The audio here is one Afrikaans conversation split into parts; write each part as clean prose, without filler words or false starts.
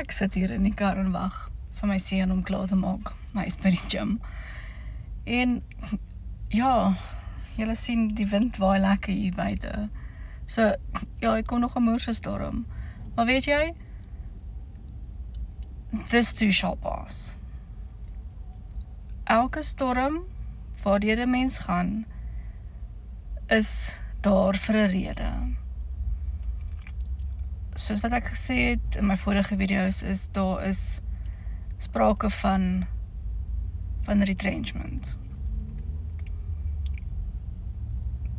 Ek sit hier in die kar en wag vir my seun om klaar te maak. Hy is by die gym. En ja, julle sien die wind waai lekker hier buite. So, ja, ek kom nog 'n moerse storm. Maar weet jy, this too shall pass. Elke storm waardeur 'n mens gaan, is daar vir 'n rede. Soos wat ek gesê het in my vorige video's, daar is sprake van retrenchment.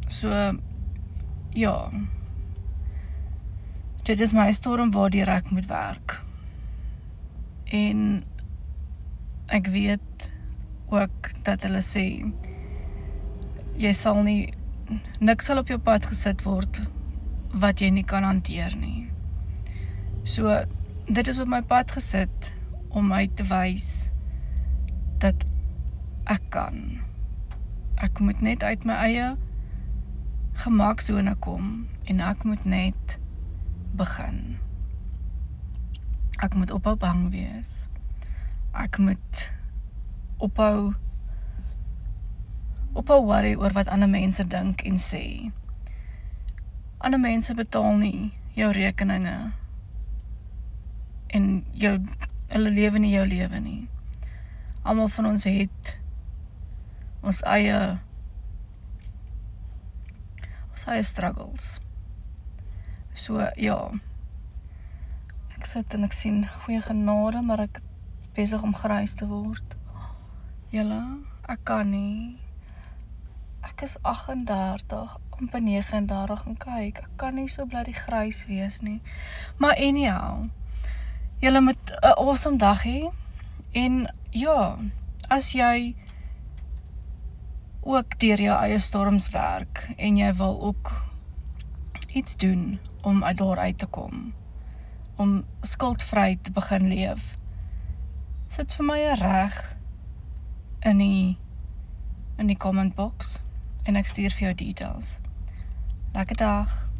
So, ja, dit is my storm waardeur ek moet werk. En ek weet ook dat hulle sê, niks sal op jou pad gesit word wat jy nie kan hanteer nie. So, dit is op my pad gesit om my te wys dat ek kan. Ek moet net uit my eie gemaksone kom en ek moet net begin. Ek moet ophou bang wees. Ek moet ophou worry oor wat ander mense dink en sê. Ander mense betaal nie jou rekeninge en hulle lewe nie jou lewe nie. Almal van ons het ons eie struggles. So, ja, ek sit en ek sien goeie genade, maar ek besig om grys te word. Julle, ek kan nie. Ek is 38, amper 39 en kyk, ek kan nie so bloody grys wees nie. Maar anyhow, julle moet 'n awesome dag hê. En ja, as jy ook deur jou eie storms werk en jy wil ook iets doen om daar uit te kom, om skuldvry te begin leef, sit vir my 'n reg in die comment box en ek stuur vir jou details. Lekker dag.